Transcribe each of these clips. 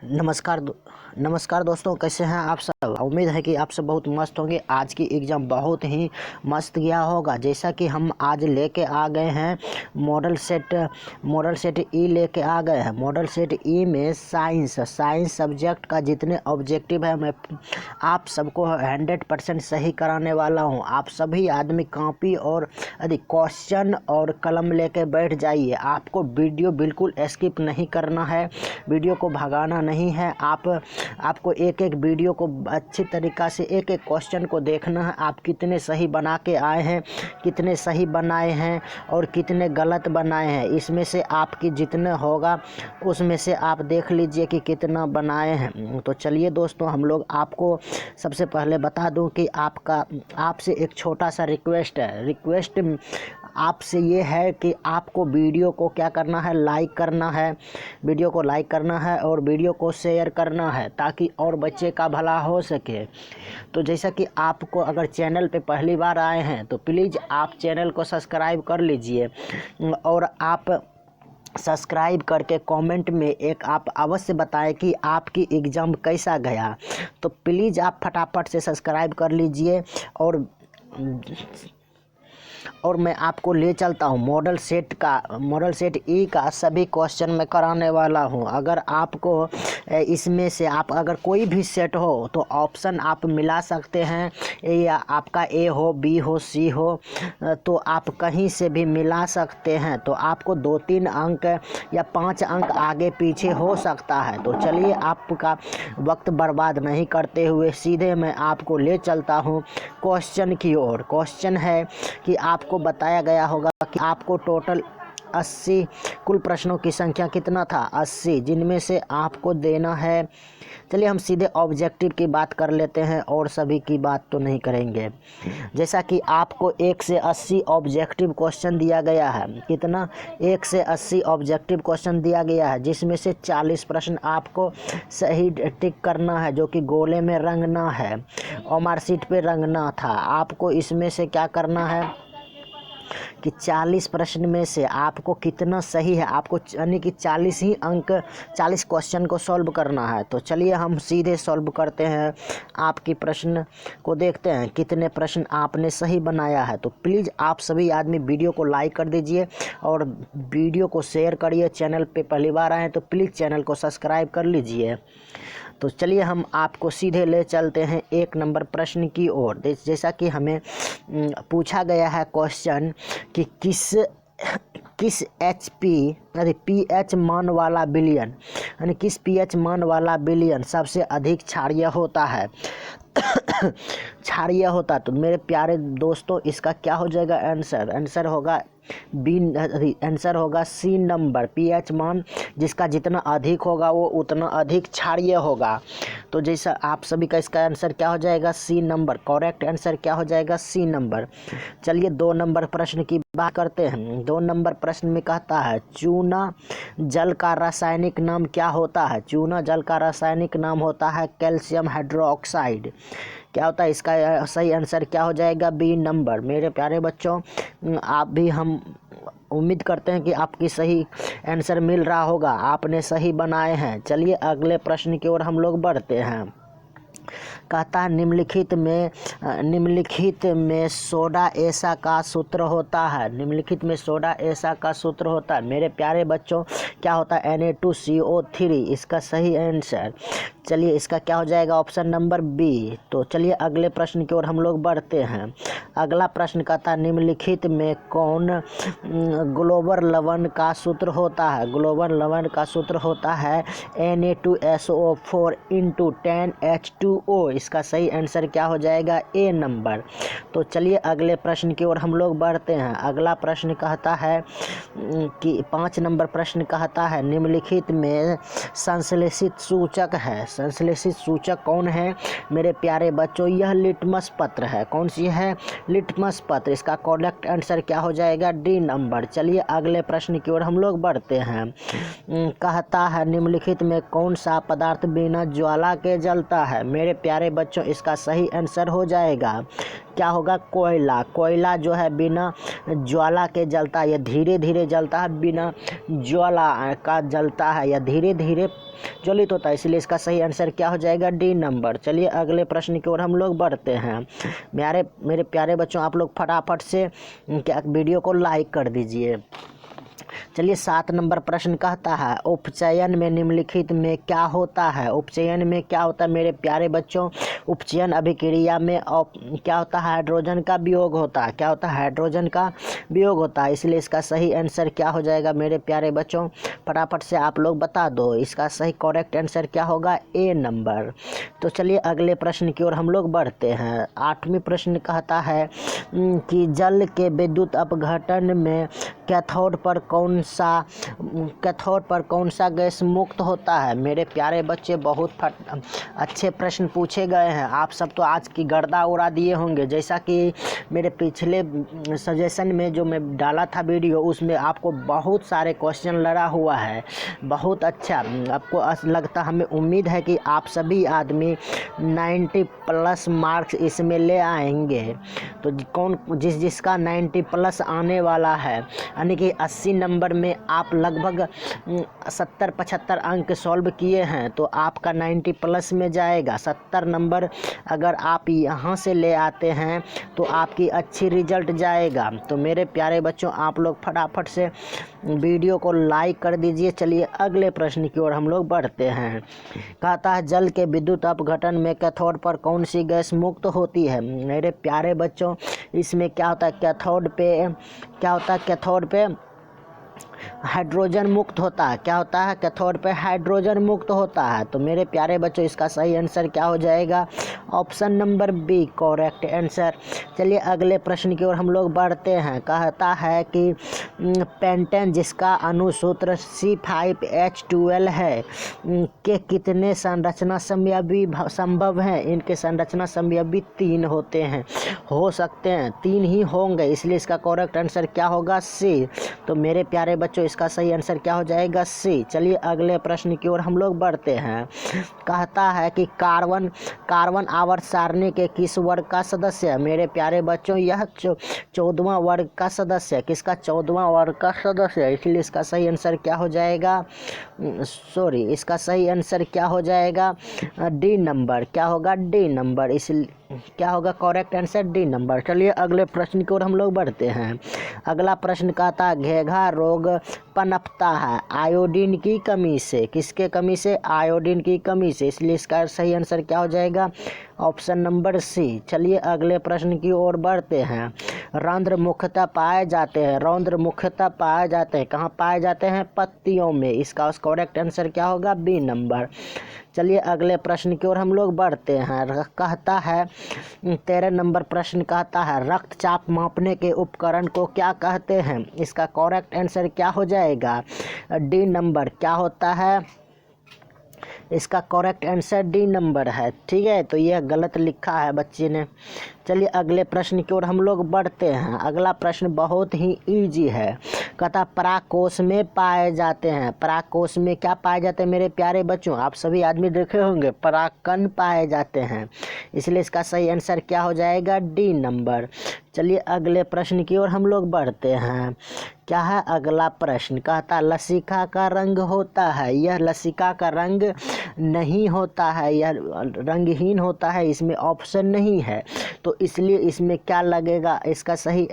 नमस्कार दोस्तों, कैसे हैं आप सब। उम्मीद है कि आप सब बहुत मस्त होंगे। आज की एग्ज़ाम बहुत ही मस्त गया होगा। जैसा कि हम आज लेके आ गए हैं मॉडल सेट ई लेके आ गए हैं। मॉडल सेट ई में साइंस सब्जेक्ट का जितने ऑब्जेक्टिव है मैं आप सबको 100% सही कराने वाला हूं। आप सभी आदमी कॉपी और क्वेश्चन और कलम लेके बैठ जाइए। आपको वीडियो बिल्कुल स्किप नहीं करना है, वीडियो को भगाना नहीं है। आपको एक एक वीडियो को अच्छी तरीक़ा से एक एक क्वेश्चन को देखना है। आप कितने सही बना के आए हैं, कितने सही बनाए हैं और कितने गलत बनाए हैं। इसमें से आपकी जितने होगा उसमें से आप देख लीजिए कि कितना बनाए हैं। तो चलिए दोस्तों, हम लोग आपको सबसे पहले बता दूं कि आपसे एक छोटा सा रिक्वेस्ट आपसे ये है कि आपको वीडियो को क्या करना है, लाइक करना है। वीडियो को लाइक करना है और वीडियो को शेयर करना है ताकि और बच्चे का भला हो सके। तो जैसा कि आपको अगर चैनल पे पहली बार आए हैं तो प्लीज़ आप चैनल को सब्सक्राइब कर लीजिए और आप सब्सक्राइब करके कमेंट में एक आप अवश्य बताएं कि आपकी एग्ज़ाम कैसा गया। तो प्लीज़ आप फटाफट से सब्सक्राइब कर लीजिए और मैं आपको ले चलता हूँ मॉडल सेट ई का सभी क्वेश्चन मैं कराने वाला हूँ। अगर आपको इसमें से आप अगर कोई भी सेट हो तो ऑप्शन आप मिला सकते हैं, या आपका ए हो, बी हो, सी हो, तो आप कहीं से भी मिला सकते हैं। तो आपको 2-3 अंक या 5 अंक आगे पीछे हो सकता है। तो चलिए, आपका वक्त बर्बाद नहीं करते हुए सीधे मैं आपको ले चलता हूँ क्वेश्चन की ओर। क्वेश्चन है कि आपको बताया गया होगा कि आपको टोटल 80 कुल प्रश्नों की संख्या कितना था, 80, जिनमें से आपको देना है। चलिए हम सीधे ऑब्जेक्टिव की बात कर लेते हैं और सभी की बात तो नहीं करेंगे। जैसा कि आपको 1 से 80 ऑब्जेक्टिव क्वेश्चन दिया गया है। कितना? 1 से 80 ऑब्जेक्टिव क्वेश्चन दिया गया है, जिसमें से 40 प्रश्न आपको सही टिक करना है, जो कि गोले में रंगना है और मार्कशीट पे रंगना था। आपको इसमें से क्या करना है कि 40 प्रश्न में से आपको कितना सही है, आपको यानी कि 40 ही अंक 40 क्वेश्चन को सॉल्व करना है। तो चलिए हम सीधे सॉल्व करते हैं। आपकी प्रश्न को देखते हैं कितने प्रश्न आपने सही बनाया है। तो प्लीज़ आप सभी आदमी वीडियो को लाइक कर दीजिए और वीडियो को शेयर करिए। चैनल पे पहली बार आए हैं तो प्लीज़ चैनल को सब्सक्राइब कर लीजिए। तो चलिए हम आपको सीधे ले चलते हैं 1 नंबर प्रश्न की ओर। जैसा कि हमें पूछा गया है क्वेश्चन कि किस पीएच मान वाला विलयन, यानी किस पीएच मान वाला विलयन सबसे अधिक क्षारीय होता है। क्षारीय होता। तो मेरे प्यारे दोस्तों, इसका क्या हो जाएगा आंसर होगा सी नंबर। पीएच मान जिसका जितना अधिक होगा वो उतना अधिक क्षारीय होगा। तो जैसा आप सभी का इसका आंसर क्या हो जाएगा, सी नंबर। करेक्ट आंसर क्या हो जाएगा, सी नंबर। चलिए 2 नंबर प्रश्न की बात करते हैं। 2 नंबर प्रश्न में कहता है चूना जल का रासायनिक नाम क्या होता है। चूना जल का रासायनिक नाम होता है कैल्शियम हाइड्रोक्साइड। क्या होता है इसका सही आंसर क्या हो जाएगा, बी नंबर। मेरे प्यारे बच्चों, आप भी हम उम्मीद करते हैं कि आपकी सही आंसर मिल रहा होगा, आपने सही बनाए हैं। चलिए अगले प्रश्न की ओर हम लोग बढ़ते हैं। कहता है निम्नलिखित में सोडा ऐसा का सूत्र होता है। निम्नलिखित में सोडा ऐसा का सूत्र होता है। मेरे प्यारे बच्चों, क्या होता है, Na2CO3 इसका सही आंसर। चलिए इसका क्या हो जाएगा, ऑप्शन नंबर बी। तो चलिए अगले प्रश्न की ओर हम लोग बढ़ते हैं। अगला प्रश्न कहता है निम्नलिखित में कौन ग्लोबल लवण का सूत्र होता है। ग्लोबल लवण का सूत्र होता है Na2SO4 × 10H2O। इसका सही आंसर क्या हो जाएगा, ए नंबर। तो चलिए अगले प्रश्न की ओर हम लोग बढ़ते हैं। अगला प्रश्न कहता है कि 5 नंबर प्रश्न कहता है निम्नलिखित में संश्लेषित सूचक है। संश्लेषित सूचक कौन है मेरे प्यारे बच्चों, यह लिटमस पत्र है। कौन सी है, लिटमस पत्र। इसका करेक्ट आंसर क्या हो जाएगा, डी नंबर। चलिए अगले प्रश्न की ओर हम लोग बढ़ते हैं। कहता है निम्नलिखित में कौन सा पदार्थ बिना ज्वाला के जलता है। मेरे प्यारे प्यारे बच्चों इसका सही आंसर हो जाएगा, क्या होगा, कोयला। कोयला जो है बिना ज्वाला के जलता है, यह धीरे धीरे जलता है, बिना ज्वाला का जलता है, या धीरे धीरे ज्वलित होता है, इसलिए इसका सही आंसर क्या हो जाएगा, डी नंबर। चलिए अगले प्रश्न की ओर हम लोग बढ़ते हैं। मेरे प्यारे बच्चों, आप लोग फटाफट से क्या वीडियो को लाइक कर दीजिए। चलिए 7 नंबर प्रश्न कहता है उपचयन में निम्नलिखित में क्या होता है। उपचयन में क्या होता है मेरे प्यारे बच्चों, उपचयन अभिक्रिया में क्या होता है, हाइड्रोजन का वियोग होता है। क्या होता है, हाइड्रोजन का वियोग होता है, इसलिए इसका सही आंसर क्या हो जाएगा मेरे प्यारे बच्चों, फटाफट से आप लोग बता दो। इसका सही करेक्ट आंसर क्या होगा, ए नंबर। तो चलिए अगले प्रश्न की ओर हम लोग बढ़ते हैं। 8वें प्रश्न कहता है कि जल के विद्युत अपघटन में कैथोड पर कौन सा गैस मुक्त होता है। मेरे प्यारे बच्चे, बहुत अच्छे प्रश्न पूछे गए हैं। आप सब तो आज की गर्दा उड़ा दिए होंगे। जैसा कि मेरे पिछले सजेशन में जो मैं डाला था वीडियो, उसमें आपको बहुत सारे क्वेश्चन लड़ा हुआ है, बहुत अच्छा। आपको लगता, हमें उम्मीद है कि आप सभी आदमी 90+ मार्क्स इसमें ले आएंगे। तो जिसका 90+ आने वाला है, यानी कि 80 नंबर में आप लगभग 70-75 अंक सॉल्व किए हैं, तो आपका 90+ में जाएगा। 70 नंबर अगर आप यहाँ से ले आते हैं तो आपकी अच्छी रिजल्ट जाएगा। तो मेरे प्यारे बच्चों, आप लोग फटाफट से वीडियो को लाइक कर दीजिए। चलिए अगले प्रश्न की ओर हम लोग बढ़ते हैं। कहता है जल के विद्युत अपघटन में कैथोड पर कौन सी गैस मुक्त होती है। मेरे प्यारे बच्चों, इसमें क्या होता है, कैथोड पे हाइड्रोजन मुक्त होता है। क्या होता है, कैथोड पे हाइड्रोजन मुक्त होता है। तो मेरे प्यारे बच्चों, इसका सही आंसर क्या हो जाएगा, option number B correct answer. चलिए अगले प्रश्न की ओर हम लोग बढ़ते हैं। कहता है कि पेंटेन जिसका अणुसूत्र C5H12 है के कितने संरचना समयावी संभव हैं। इनके संरचना समयावी 3 होते हैं, हो सकते हैं 3 ही होंगे, इसलिए इसका करेक्ट आंसर क्या होगा, सी। तो मेरे प्यारे बच्चों, इसका सही आंसर क्या हो जाएगा, सी। चलिए अगले प्रश्न की ओर हम लोग बढ़ते हैं। कहता है कि कार्बन आवर्त सारणी के किस वर्ग का सदस्य है। मेरे प्यारे बच्चों, यह 14वां वर्ग का सदस्य है। किसका, 14वां वर्ग का सदस्य है, इसलिए इसका सही आंसर क्या हो जाएगा, इसका सही आंसर क्या हो जाएगा, डी नंबर। क्या होगा, डी नंबर। इसलिए क्या होगा करेक्ट आंसर, डी नंबर। चलिए अगले प्रश्न की ओर हम लोग बढ़ते हैं। अगला प्रश्न कहता है घेघा रोग पनपता है आयोडीन की कमी से। किसके कमी से, आयोडीन की कमी से, इसलिए इसका सही आंसर क्या हो जाएगा, ऑप्शन नंबर सी। चलिए अगले प्रश्न की ओर बढ़ते हैं। रंध्र मुख्यतः पाए जाते हैं कहाँ पाए जाते हैं, पत्तियों में, इसका करेक्ट आंसर क्या होगा, बी नंबर। चलिए अगले प्रश्न की ओर हम लोग बढ़ते हैं। कहता है 13 नंबर प्रश्न कहता है रक्तचाप मापने के उपकरण को क्या कहते हैं। इसका करेक्ट आंसर क्या हो जाएगा, डी नंबर। क्या होता है, इसका करेक्ट आंसर डी नंबर है। ठीक है, तो यह गलत लिखा है बच्चे ने। चलिए अगले प्रश्न की ओर हम लोग बढ़ते हैं। अगला प्रश्न बहुत ही इजी है। कहता परागकोश में पाए जाते हैं। परागकोश में क्या पाए जाते हैं मेरे प्यारे बच्चों, आप सभी आदमी देखे होंगे, परागकण पाए जाते हैं, इसलिए इसका सही आंसर क्या हो जाएगा, डी नंबर। चलिए अगले प्रश्न की ओर हम लोग बढ़ते हैं। क्या है अगला प्रश्न, कहता लसिका का रंग होता है। यह लसिका का रंग नहीं होता है, यह रंगहीन होता है, इसमें ऑप्शन नहीं है, तो इसलिए इसमें क्या लगेगा, इसका सही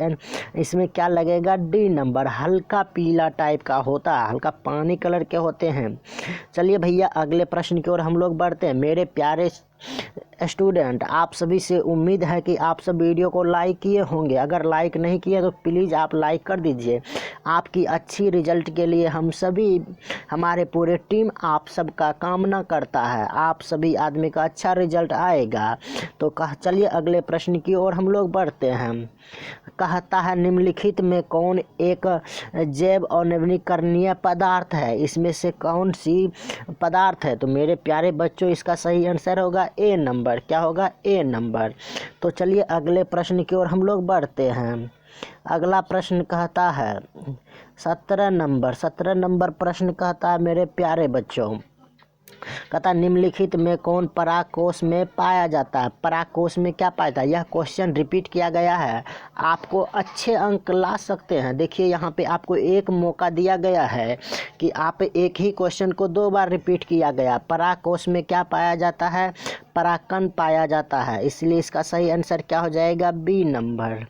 इसमें क्या लगेगा, डी नंबर। हल्का पीला टाइप का होता है, हल्का पानी कलर के होते हैं। चलिए भैया अगले प्रश्न की ओर हम लोग बढ़ते हैं। मेरे प्यारे स्टूडेंट, आप सभी से उम्मीद है कि आप सब वीडियो को लाइक किए होंगे। अगर लाइक नहीं किए तो प्लीज़ आप लाइक कर दीजिए। आपकी अच्छी रिजल्ट के लिए हम सभी, हमारे पूरे टीम आप सबका कामना करता है, आप सभी आदमी का अच्छा रिजल्ट आएगा। तो चलिए अगले प्रश्न की ओर हम लोग बढ़ते हैं। कहता है निम्नलिखित में कौन एक जैव और नवीकरणीय पदार्थ है। इसमें से कौन सी पदार्थ है, तो मेरे प्यारे बच्चों इसका सही आंसर होगा ए नंबर। क्या होगा, ए नंबर। तो चलिए अगले प्रश्न की ओर हम लोग बढ़ते हैं। अगला प्रश्न कहता है 17 नंबर प्रश्न कहता है मेरे प्यारे बच्चों, कहता निम्नलिखित में कौन पराग कोश में पाया जाता है। पराग कोश में क्या पाया जाता है, यह क्वेश्चन रिपीट किया गया है, आपको अच्छे अंक ला सकते हैं। देखिए यहाँ पे आपको एक मौका दिया गया है कि आप एक ही क्वेश्चन को 2 बार रिपीट किया गया। पराग कोश में क्या पाया जाता है, परागकण पाया जाता है, इसलिए इसका सही आंसर क्या हो जाएगा, बी नंबर।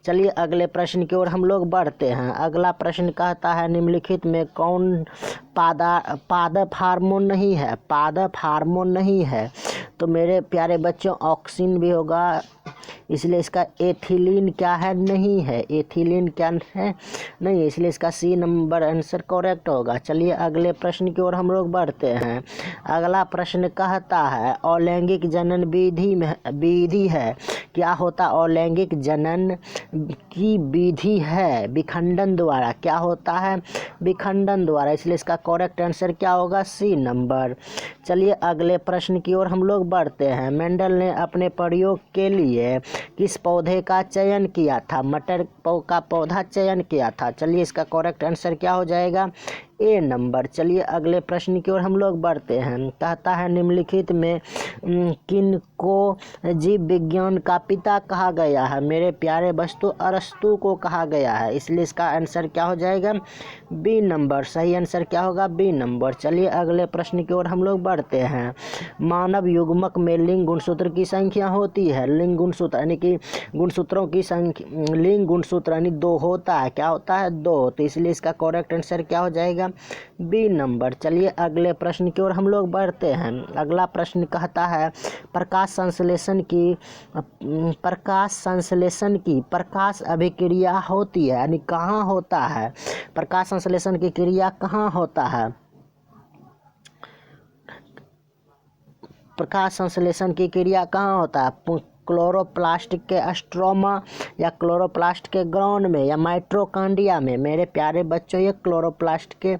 चलिए अगले प्रश्न की ओर हम लोग बढ़ते हैं। अगला प्रश्न कहता है निम्नलिखित में कौन पादप हार्मोन नहीं है। पादप हार्मोन नहीं है तो मेरे प्यारे बच्चों ऑक्सिन भी होगा, इसलिए इसका एथिलीन क्या है, नहीं है। एथिलीन क्या है, नहीं है, इसलिए इसका सी नंबर आंसर करेक्ट होगा। चलिए अगले प्रश्न की ओर हम लोग बढ़ते हैं। अगला प्रश्न कहता है अलैंगिक जनन विधि है। क्या होता अलैंगिक जनन की विधि है, विखंडन द्वारा। क्या होता है, विखंडन द्वारा, इसलिए इसका करेक्ट आंसर क्या होगा, सी नंबर। चलिए अगले प्रश्न की ओर हम लोग बढ़ते हैं। मेंडल ने अपने प्रयोग के लिए किस पौधे का चयन किया था, मटर का पौधा चयन किया था। चलिए इसका करेक्ट आंसर क्या हो जाएगा, ए नंबर। चलिए अगले प्रश्न की ओर हम लोग बढ़ते हैं। कहता है निम्नलिखित में किन को जीव विज्ञान का पिता कहा गया है। मेरे प्यारे वस्तु अरस्तु को कहा गया है, इसलिए इसका आंसर क्या हो जाएगा, बी नंबर। सही आंसर क्या होगा, बी नंबर। चलिए अगले प्रश्न की ओर हम लोग बढ़ते हैं। मानव युग्मक में लिंग गुणसूत्र की संख्या होती है। लिंग गुणसूत्र यानी कि गुणसूत्रों की संख्या, लिंग गुणसूत्र यानी 2 होता है। क्या होता है, 2, तो इसलिए इसका करेक्ट आंसर क्या हो जाएगा, बी नंबर। चलिए अगले प्रश्न की ओर हम लोग बढ़ते हैं। अगला प्रश्न कहता है प्रकाश संश्लेषण की प्रकाश अभिक्रिया होती है, यानी कहाँ होता है, प्रकाश संश्लेषण की क्रिया कहाँ होता है। प्रकाश संश्लेषण की क्रिया कहाँ होता है, क्लोरोप्लास्ट के स्ट्रोमा या क्लोरोप्लास्ट के ग्राउंड में या माइटोकॉन्ड्रिया में। मेरे प्यारे बच्चों ये क्लोरोप्लास्ट के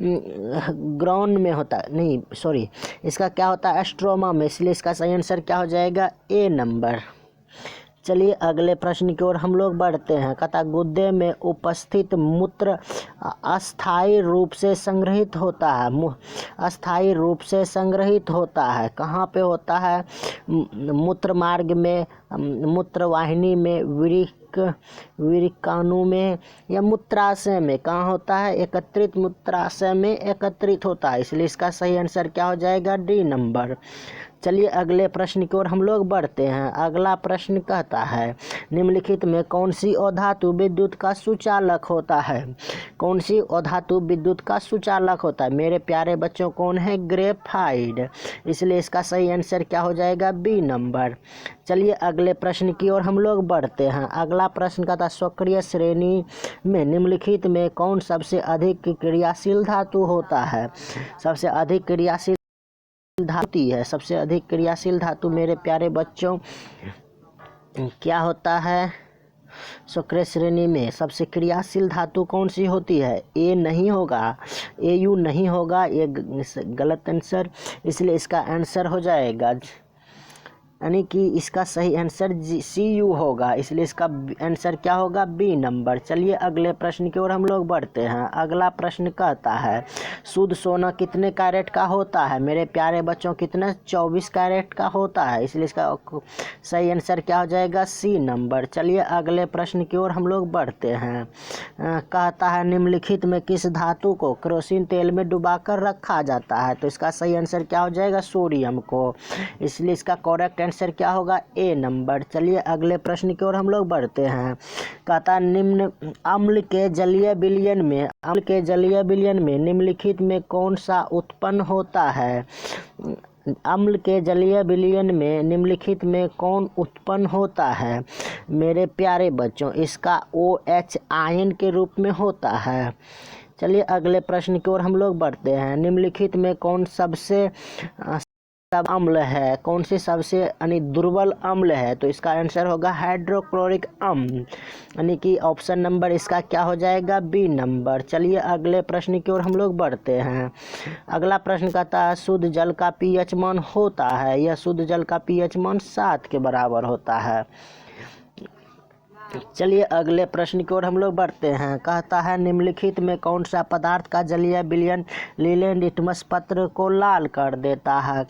ग्राउंड में होता है, नहीं सॉरी, इसका क्या होता है, स्ट्रोमा में, इसलिए इसका सही आंसर क्या हो जाएगा, ए नंबर। चलिए अगले प्रश्न की ओर हम लोग बढ़ते हैं। कहता गुर्दे में उपस्थित मूत्र अस्थायी रूप से संग्रहित होता है। अस्थायी रूप से संग्रहित होता है, कहाँ पे होता है, मूत्र मार्ग में, मूत्रवाहिनी में, विरिकाणु में या मूत्राशय में। कहाँ होता है, एकत्रित मूत्राशय में एकत्रित होता है, इसलिए इसका सही आंसर क्या हो जाएगा, डी नंबर। चलिए अगले प्रश्न की ओर हम लोग बढ़ते हैं। अगला प्रश्न कहता है निम्नलिखित में कौन सी अधातु विद्युत का सुचालक होता है। कौन सी अधातु विद्युत का सुचालक होता है, मेरे प्यारे बच्चों कौन है, ग्रेफाइट, इसलिए इसका सही आंसर क्या हो जाएगा, बी नंबर। चलिए अगले प्रश्न की ओर हम लोग बढ़ते हैं। अगला प्रश्न कहता है सक्रिय श्रेणी में निम्नलिखित में कौन सबसे अधिक क्रियाशील धातु होता है। सबसे अधिक क्रियाशील धातु है, सबसे अधिक क्रियाशील धातु मेरे प्यारे बच्चों क्या होता है, सक्रिय श्रेणी में सबसे क्रियाशील धातु कौन सी होती है, ए नहीं होगा, AU नहीं होगा, ये गलत आंसर, इसलिए इसका आंसर हो जाएगा, यानी कि इसका सही आंसर CU होगा, इसलिए इसका आंसर क्या होगा, बी नंबर। चलिए अगले प्रश्न की ओर हम लोग बढ़ते हैं। अगला प्रश्न कहता है शुद्ध सोना कितने कैरेट का होता है, मेरे प्यारे बच्चों कितना, 24 कैरेट का होता है, इसलिए इसका सही आंसर क्या हो जाएगा, सी नंबर। चलिए अगले प्रश्न की ओर हम लोग बढ़ते हैं। कहता है निम्नलिखित में किस धातु को केरोसिन तेल में डुबाकर रखा जाता है, तो इसका सही आंसर क्या हो जाएगा, सोडियम को, इसलिए इसका करेक्ट आंसर क्या होगा, ए नंबर। चलिए अगले प्रश्न की ओर हम लोग बढ़ते हैं। कहता निम्न अम्ल के जलीय विलयन में निम्नलिखित में कौन सा उत्पन्न होता है। अम्ल के जलीय विलयन में निम्नलिखित में कौन उत्पन्न होता है, मेरे प्यारे बच्चों इसका OH आयन के रूप में होता है। चलिए अगले प्रश्न की ओर हम लोग बढ़ते हैं। निम्नलिखित में कौन सबसे अम्ल है, कौन सी सबसे यानी दुर्बल अम्ल है, तो इसका आंसर होगा हाइड्रोक्लोरिक अम्ल, यानी कि ऑप्शन नंबर इसका क्या हो जाएगा, बी नंबर। चलिए अगले प्रश्न की ओर हम लोग बढ़ते हैं। अगला प्रश्न कहता है शुद्ध जल का pH मान होता है, यह शुद्ध जल का pH मान 7 के बराबर होता है। चलिए अगले प्रश्न की ओर हम लोग बढ़ते हैं। कहता है निम्नलिखित में कौन सा पदार्थ का जलीय विलयन लीलैंड लिटमस पत्र को लाल कर देता है?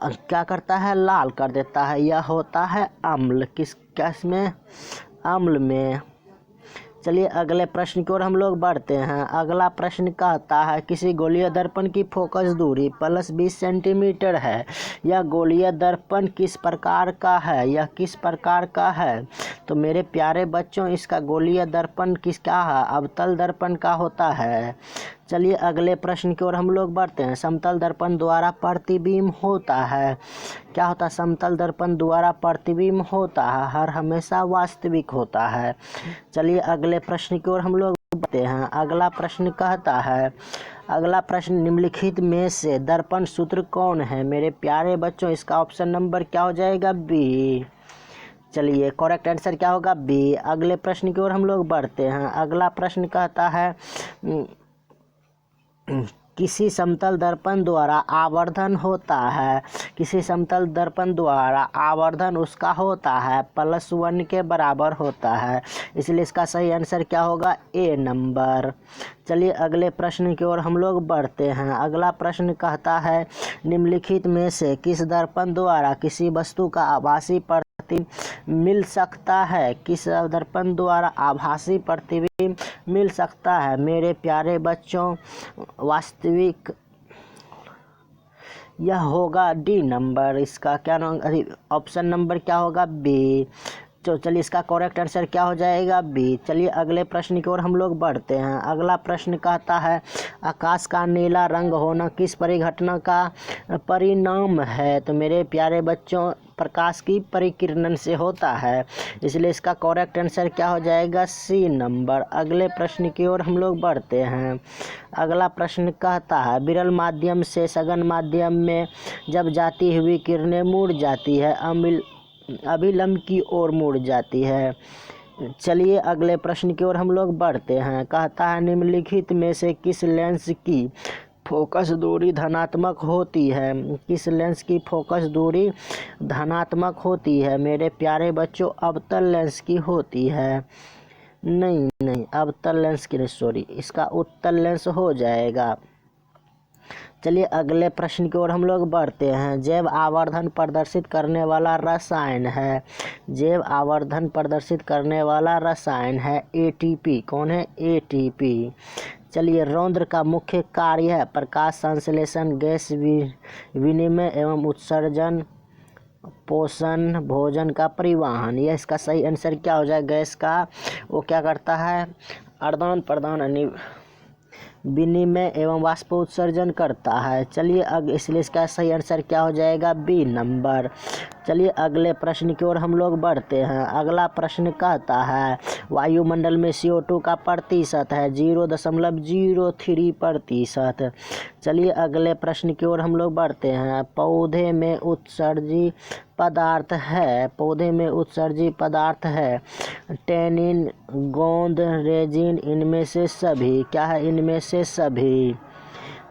क्या करता है? लाल कर देता है। यह होता है अम्ल। किस में? अम्ल में। चलिए अगले प्रश्न की ओर हम लोग बढ़ते हैं। अगला प्रश्न कहता है किसी गोलीय दर्पण की फोकस दूरी +20 सेंटीमीटर है। यह गोलीय दर्पण किस प्रकार का है? यह किस प्रकार का है? तो मेरे प्यारे बच्चों, इसका गोलीय दर्पण किसका है? अवतल दर्पण का होता है। चलिए अगले प्रश्न की ओर हम लोग बढ़ते हैं। समतल दर्पण द्वारा प्रतिबिंब होता है। क्या होता है? समतल दर्पण द्वारा प्रतिबिंब होता है, हर हमेशा वास्तविक होता है। चलिए अगले प्रश्न की ओर हम लोग बढ़ते हैं। अगला प्रश्न कहता है, अगला प्रश्न निम्नलिखित में से दर्पण सूत्र कौन है? मेरे प्यारे बच्चों, इसका ऑप्शन नंबर क्या हो जाएगा? बी। चलिए करेक्ट आंसर क्या होगा? बी। अगले प्रश्न की ओर हम लोग बढ़ते हैं। अगला प्रश्न कहता है किसी समतल दर्पण द्वारा आवर्धन होता है। किसी समतल दर्पण द्वारा आवर्धन उसका होता है +1 के बराबर होता है, इसलिए इसका सही आंसर क्या होगा? ए नंबर। चलिए अगले प्रश्न की ओर हम लोग बढ़ते हैं। अगला प्रश्न कहता है निम्नलिखित में से किस दर्पण द्वारा किसी वस्तु का आभासी प्रतिबिंब मिल सकता है? किस दर्पण द्वारा आभासी प्रतिबिंब मिल सकता है? मेरे प्यारे बच्चों, वास्तविक यह होगा डी नंबर। इसका क्या ऑप्शन नंबर क्या होगा? बी। तो चलिए इसका करेक्ट आंसर क्या हो जाएगा? बी। चलिए अगले प्रश्न की ओर हम लोग बढ़ते हैं। अगला प्रश्न कहता है आकाश का नीला रंग होना किस परिघटना का परिणाम है? तो मेरे प्यारे बच्चों, प्रकाश की परिकिरणन से होता है, इसलिए इसका करेक्ट आंसर क्या हो जाएगा? C number. अगले प्रश्न की ओर हम लोग बढ़ते हैं। अगला प्रश्न कहता है विरल माध्यम से सघन माध्यम में जब जाती हुई किरणें मुड़ जाती है, अभिलंब की ओर मुड़ जाती है। चलिए अगले प्रश्न की ओर हम लोग बढ़ते हैं। कहता है निम्नलिखित में से किस लेंस की फोकस दूरी धनात्मक होती है? किस लेंस की फोकस दूरी धनात्मक होती है? मेरे प्यारे बच्चों, अवतल लेंस की होती है। नहीं, अवतल लेंस की नहीं, सॉरी, इसका उत्तल लेंस हो जाएगा। चलिए अगले प्रश्न की ओर हम लोग बढ़ते हैं। जैव आवर्धन प्रदर्शित करने वाला रसायन है। जैव आवर्धन प्रदर्शित करने वाला रसायन है एटीपी। कौन है? एटीपी। चलिए रौद्र का मुख्य कार्य है प्रकाश संश्लेषण, गैस विनिमय एवं उत्सर्जन, पोषण, भोजन का परिवहन। यह इसका सही आंसर क्या हो जाए? गैस का वो क्या करता है? आदान प्रदान विनिमय एवं वाष्प उत्सर्जन करता है। चलिए इसलिए इसका सही आंसर क्या हो जाएगा? B number. चलिए अगले प्रश्न की ओर हम लोग बढ़ते हैं। अगला प्रश्न कहता है वायुमंडल में CO2 का प्रतिशत है 0.03%। चलिए अगले प्रश्न की ओर हम लोग बढ़ते हैं। पौधे में उत्सर्जी पदार्थ है। पौधे में उत्सर्जी पदार्थ है टैनिन, गोंद, रेजिन, इनमें से सभी। क्या है? इनमें से सभी।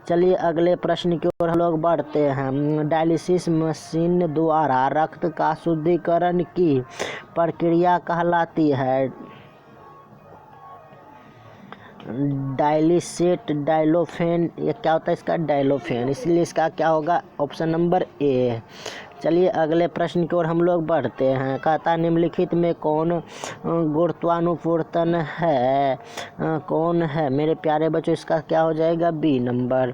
चलिए अगले प्रश्न की ओर हम लोग बढ़ते हैं। डायलिसिस मशीन द्वारा रक्त का शुद्धिकरण की प्रक्रिया कहलाती है डायलिसेट, डायलोफेन। ये क्या होता है? इसका डायलोफेन, इसलिए इसका क्या होगा? Option number A. चलिए अगले प्रश्न की ओर हम लोग बढ़ते हैं। कहता निम्नलिखित में कौन गुरुत्वानुपूर्तन है? कौन है? मेरे प्यारे बच्चों, इसका क्या हो जाएगा? B number.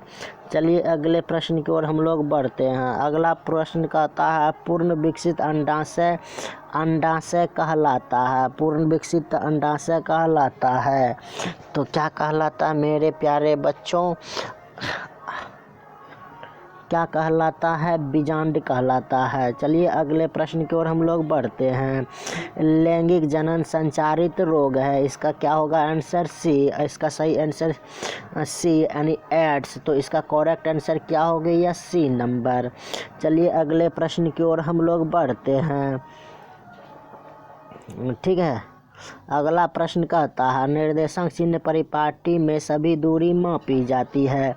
चलिए अगले प्रश्न की ओर हम लोग बढ़ते हैं। अगला प्रश्न कहता है पूर्ण विकसित अंडाशय कहलाता है। पूर्ण विकसित अंडाशय कहलाता है। तो क्या कहलाता है मेरे प्यारे बच्चों? क्या कहलाता है? बीजांड कहलाता है। चलिए अगले प्रश्न की ओर हम लोग बढ़ते हैं। लैंगिक जनन संचारित रोग है, इसका क्या होगा आंसर? सी। इसका सही आंसर सी यानी एड्स। तो इसका करेक्ट आंसर क्या हो गया? C number. चलिए अगले प्रश्न की ओर हम लोग बढ़ते हैं। ठीक है। अगला प्रश्न कहता है निर्देशांक चिन्ह परिपाटी में सभी दूरी मापी जाती है।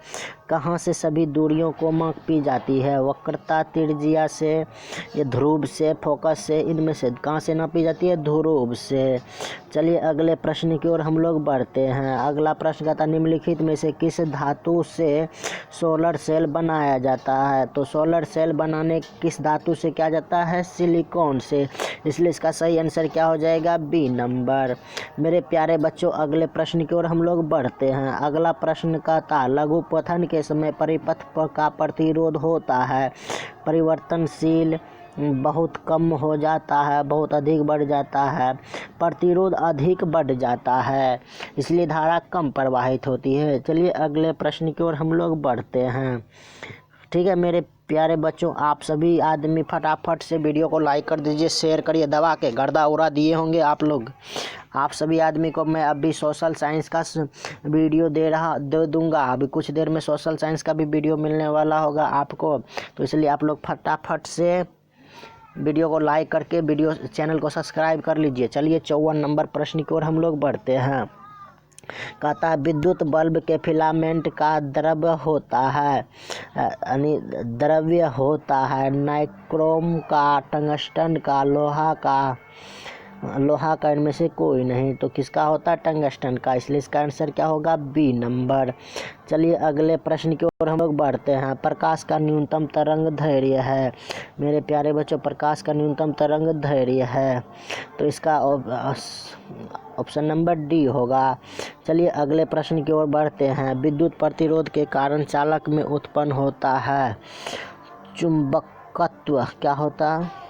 कहाँ से सभी दूरियों को मापी जाती है? वक्रता, त्रिज्या से, ये ध्रुव से, फोकस से, इनमें से कहाँ से नापी जाती है? ध्रुव से। चलिए अगले प्रश्न की ओर हम लोग बढ़ते हैं। अगला प्रश्न कहता है निम्नलिखित में से किस धातु से सोलर सेल बनाया जाता है? तो सोलर सेल बनाने किस धातु से किया जाता है? सिलिकॉन से। इसलिए इसका सही आंसर क्या हो जाएगा? B number. मेरे प्यारे बच्चों अगले प्रश्न की ओर हम लोग बढ़ते हैं। अगला प्रश्न कहता लघु पथन के समय परिपथ का प्रतिरोध होता है परिवर्तनशील, बहुत कम हो जाता है, बहुत अधिक बढ़ जाता है, प्रतिरोध अधिक बढ़ जाता है, इसलिए धारा कम प्रवाहित होती है। चलिए अगले प्रश्न की ओर हम लोग बढ़ते हैं। ठीक है मेरे प्यारे बच्चों, आप सभी आदमी फटाफट से वीडियो को लाइक कर दीजिए, शेयर करिए, दबा के गर्दा उड़ा दिए होंगे आप लोग। आप सभी आदमी को मैं अभी सोशल साइंस का वीडियो दे दूंगा। अभी कुछ देर में सोशल साइंस का भी वीडियो मिलने वाला होगा आपको, तो इसलिए आप लोग फटाफट से वीडियो को लाइक करके वीडियो चैनल को सब्सक्राइब कर लीजिए। चलिए 54 नंबर प्रश्न की ओर हम लोग बढ़ते हैं। कहता है विद्युत बल्ब के फिलामेंट का द्रव्य होता है नाइक्रोम का, टंगस्टन का, लोहा का, इनमें से कोई नहीं। तो किसका होता है? टंगस्टन का। इसलिए इसका आंसर क्या होगा? B number. चलिए अगले प्रश्न की ओर हम लोग बढ़ते हैं। प्रकाश का न्यूनतम तरंग दैर्घ्य है। मेरे प्यारे बच्चों प्रकाश का न्यूनतम तरंग दैर्घ्य है, तो इसका ऑप्शन नंबर डी होगा। चलिए अगले प्रश्न की ओर बढ़ते हैं। विद्युत प्रतिरोध के कारण चालक में उत्पन्न होता है चुंबकत्व। क्या होता है?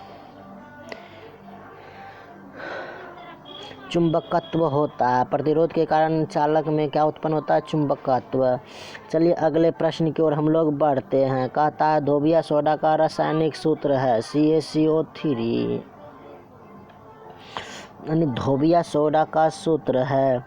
चुंबकत्व होता है। प्रतिरोध के कारण चालक में क्या उत्पन्न होता है? चुंबकत्व। चलिए अगले प्रश्न की ओर हम लोग बढ़ते हैं। कहता है धोबिया सोडा का रासायनिक सूत्र है CaCO3, यानी धोबिया सोडा का सूत्र है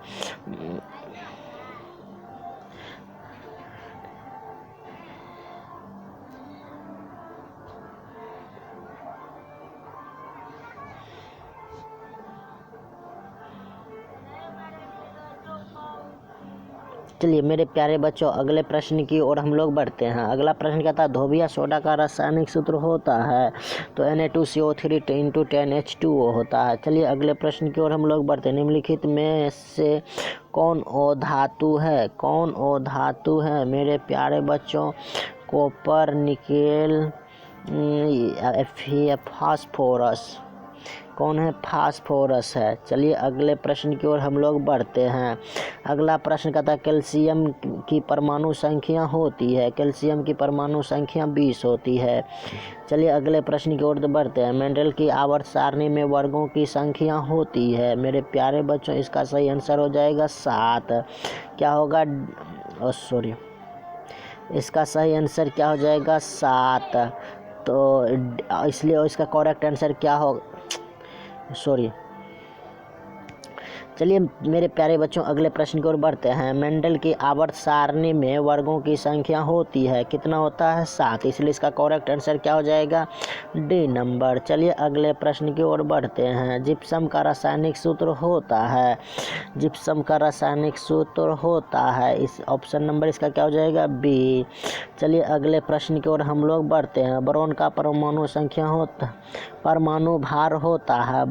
चलिए मेरे प्यारे बच्चों अगले प्रश्न की ओर हम लोग बढ़ते हैं। अगला प्रश्न कहता है धोबिया सोडा का रासायनिक सूत्र होता है तो Na2CO3 × 10H2O होता है। चलिए अगले प्रश्न की ओर हम लोग बढ़ते हैं। निम्नलिखित में से कौन ओ धातु है? कौन ओ धातु है मेरे प्यारे बच्चों? Copper, nickel, phosphorus. कौन है? फास्फोरस है। चलिए अगले प्रश्न की ओर हम लोग बढ़ते हैं। अगला प्रश्न कहता है कैल्शियम की परमाणु संख्या होती है। कैल्शियम की परमाणु संख्या 20 होती है। चलिए अगले प्रश्न की ओर बढ़ते हैं। मेंडल की आवर्त सारणी में वर्गों की संख्या होती है। मेरे प्यारे बच्चों इसका सही आंसर हो जाएगा 7। क्या होगा? इसका सही आंसर क्या हो जाएगा? 7। तो इसलिए इसका करेक्ट आंसर क्या हो? चलिए मेरे प्यारे बच्चों अगले प्रश्न की ओर बढ़ते हैं। मेंडल की आवर्त सारणी में वर्गों की संख्या होती है। कितना होता है? 7। इसलिए इसका करेक्ट आंसर क्या हो जाएगा? D number. चलिए अगले प्रश्न की ओर बढ़ते हैं। जिप्सम का रासायनिक सूत्र होता है। जिप्सम का रासायनिक सूत्र होता है, इस ऑप्शन नंबर इसका क्या हो जाएगा? बी। चलिए अगले प्रश्न की ओर हम लोग बढ़ते हैं। बोरोन का परमाणु भार होता है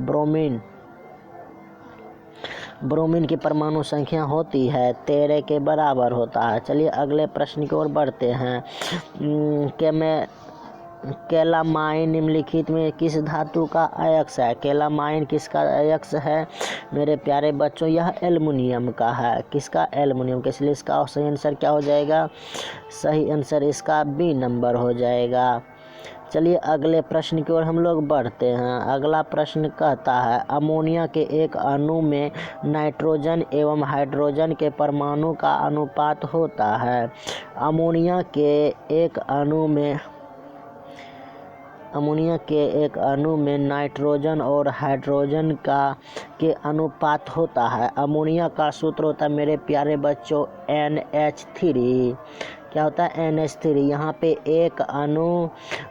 ब्रोमीन की परमाणु संख्या होती है 13 के बराबर होता है। चलिए अगले प्रश्न की ओर बढ़ते हैं। कैलामाइन निम्नलिखित में किस धातु का अयस्क है? कैलामाइन किसका अयस्क है मेरे प्यारे बच्चों? यह एल्युमिनियम का है। किसका? एल्युमिनियम का। इसलिए इसका सही आंसर क्या हो जाएगा? सही आंसर इसका बी नंबर हो जाएगा। चलिए अगले प्रश्न की ओर हम लोग बढ़ते हैं। अगला प्रश्न कहता है अमोनिया के एक अणु में नाइट्रोजन एवं हाइड्रोजन के परमाणु का अनुपात होता है। अमोनिया के एक अणु में नाइट्रोजन और हाइड्रोजन के अनुपात होता है। अमोनिया का सूत्र होता है मेरे प्यारे बच्चों NH3। क्या होता है? NH3। यहाँ पे एक अणु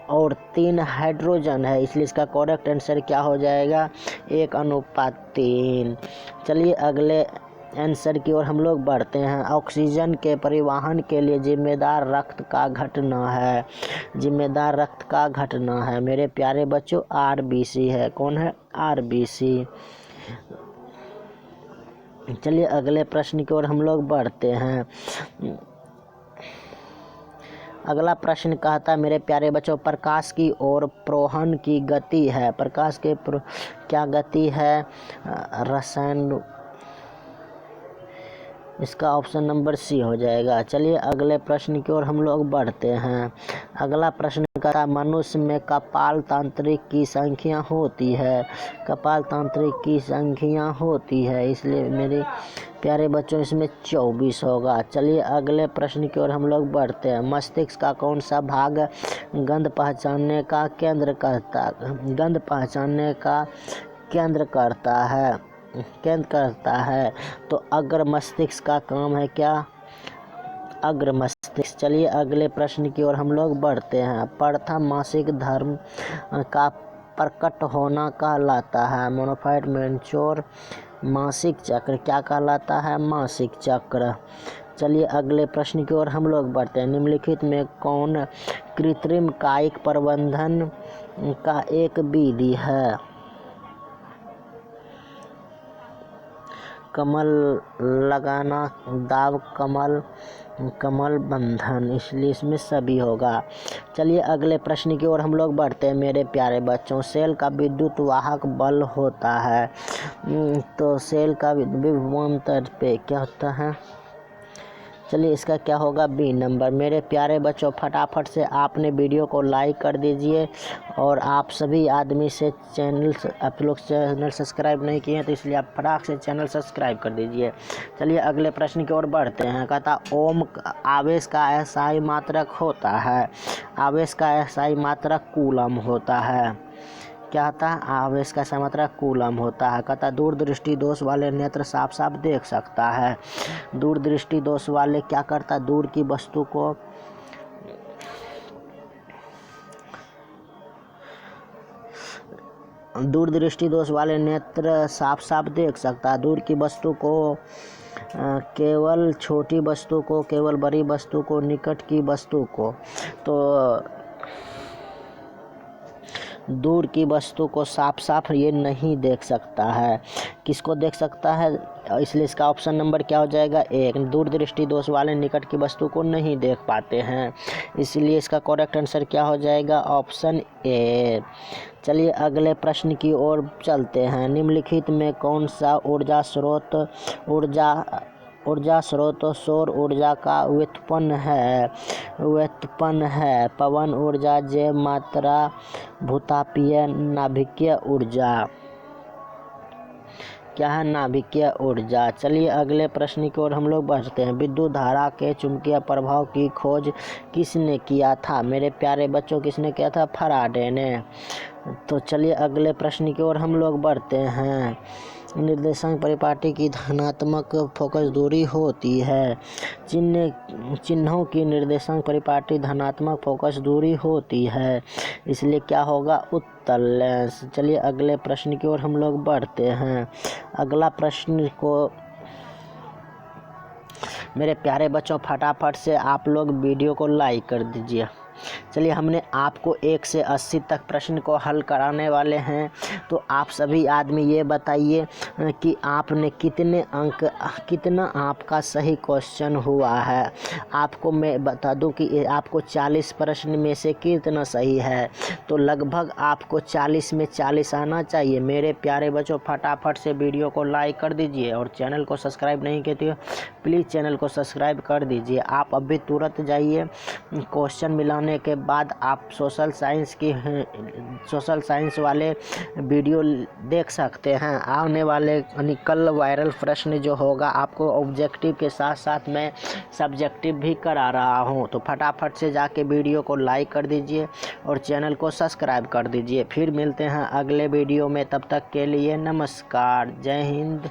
और 3 हाइड्रोजन है, इसलिए इसका करेक्ट आंसर क्या हो जाएगा? 1:3। चलिए आंसर की ओर हम लोग बढ़ते हैं। ऑक्सीजन के परिवहन के लिए जिम्मेदार रक्त का घटना है, जिम्मेदार रक्त का घटना है मेरे प्यारे बच्चों आरबीसी है। कौन है? आरबीसी। चलिए अगले प्रश्न की ओर हम लोग बढ़ते हैं। अगला प्रश्न कहता है मेरे प्यारे बच्चों प्रकाश की ओर प्रोहन की गति है, प्रकाश के क्या गति है? रसायन, इसका ऑप्शन नंबर सी हो जाएगा। चलिए अगले प्रश्न की ओर हम लोग बढ़ते हैं। अगला प्रश्न कहता है मनुष्य में कपाल तंत्रिक की संख्या होती है, कपाल तंत्रिक की संख्या होती है, इसलिए मेरे प्यारे बच्चों इसमें 24 होगा। चलिए अगले प्रश्न की ओर हम लोग बढ़ते हैं। मस्तिष्क का कौन सा भाग गंध पहचानने का केंद्र करता, गंध पहचानने का केंद्र करता है? तो अग्र मस्तिष्क का काम है क्या? अग्र मस्तिष्क। चलिए अगले प्रश्न की ओर हम लोग बढ़ते हैं। प्रथम मासिक धर्म का प्रकट होना कहलाता है, मोनोफाइट मैच्योर मासिक चक्र क्या कहलाता है? मासिक चक्र। चलिए अगले प्रश्न की ओर हम लोग बढ़ते हैं। निम्नलिखित में कौन कृत्रिम कायिक प्रबंधन का एक विधि है? कमल लगाना, दाब, कमल बंधन, इसलिए इसमें सभी होगा। चलिए अगले प्रश्न की ओर हम लोग बढ़ते हैं मेरे प्यारे बच्चों। सेल का विद्युत वाहक बल होता है, तो सेल का विभवांतर पे क्या होता है? चलिए इसका क्या होगा? B number. मेरे प्यारे बच्चों फटाफट से आपने वीडियो को लाइक कर दीजिए और आप सभी आदमी से आप लोग चैनल सब्सक्राइब नहीं किए हैं तो इसलिए आप फटाक से चैनल सब्सक्राइब कर दीजिए। चलिए अगले प्रश्न की ओर बढ़ते हैं। कहता ओम आवेश का एसआई मात्रक होता है, आवेश का एसआई मात्रक कूलम होता है। क्या होता है? आवेश का एसआई मात्रक कूलम होता है। कहता दूरदृष्टि दोष वाले नेत्र साफ साफ देख सकता है, दूरदृष्टि दोष वाले क्या करता है? दूर की वस्तु को दूरदृष्टि दोष वाले नेत्र साफ साफ देख सकता है, दूर की वस्तु को केवल छोटी वस्तु को, केवल बड़ी वस्तु को, निकट की वस्तु को, तो दूर की वस्तु को साफ साफ ये नहीं देख सकता है। किसको देख सकता है? इसलिए इसका ऑप्शन नंबर क्या हो जाएगा? एक। दूरदृष्टि दोष वाले निकट की वस्तु को नहीं देख पाते हैं, इसलिए इसका करेक्ट आंसर क्या हो जाएगा? Option A. चलिए अगले प्रश्न की ओर चलते हैं। निम्नलिखित में कौन सा ऊर्जा स्रोत सौर ऊर्जा का व्युत्पन्न है? पवन ऊर्जा, जैव मात्रा, भूतापीय, नाभिकीय ऊर्जा। क्या है? नाभिकीय ऊर्जा। चलिए अगले प्रश्न की ओर हम लोग बढ़ते हैं। विद्युत धारा के चुंबकीय प्रभाव की खोज किसने किया था? मेरे प्यारे बच्चों किसने किया था? फैराडे ने। तो चलिए अगले प्रश्न की ओर हम लोग बढ़ते हैं। निर्देशांक परिपाटी की धनात्मक फोकस दूरी होती है, चिन्हों की निर्देशांक परिपाटी धनात्मक फोकस दूरी होती है, इसलिए क्या होगा? उत्तल लेंस। चलिए अगले प्रश्न की ओर हम लोग बढ़ते हैं। अगला प्रश्न को मेरे प्यारे बच्चों फटाफट से आप लोग वीडियो को लाइक कर दीजिए। चलिए हमने आपको 1 से 80 तक प्रश्न को हल कराने वाले हैं, तो आप सभी आदमी ये बताइए कि आपने कितना आपका सही क्वेश्चन हुआ है। आपको मैं बता दूं कि आपको 40 प्रश्न में से कितना सही है, तो लगभग आपको 40 में 40 आना चाहिए। मेरे प्यारे बच्चों फटाफट से वीडियो को लाइक कर दीजिए और चैनल को सब्सक्राइब नहीं किए तो प्लीज़ चैनल को सब्सक्राइब कर दीजिए। आप अभी तुरंत जाइए, क्वेश्चन मिलाने के बाद आप सोशल साइंस वाले वीडियो देख सकते हैं। आने वाले कल वायरल प्रश्न जो होगा आपको ऑब्जेक्टिव के साथ साथ मैं सब्जेक्टिव भी करा रहा हूं, तो फटाफट से जाके वीडियो को लाइक कर दीजिए और चैनल को सब्सक्राइब कर दीजिए। फिर मिलते हैं अगले वीडियो में, तब तक के लिए नमस्कार, जय हिंद।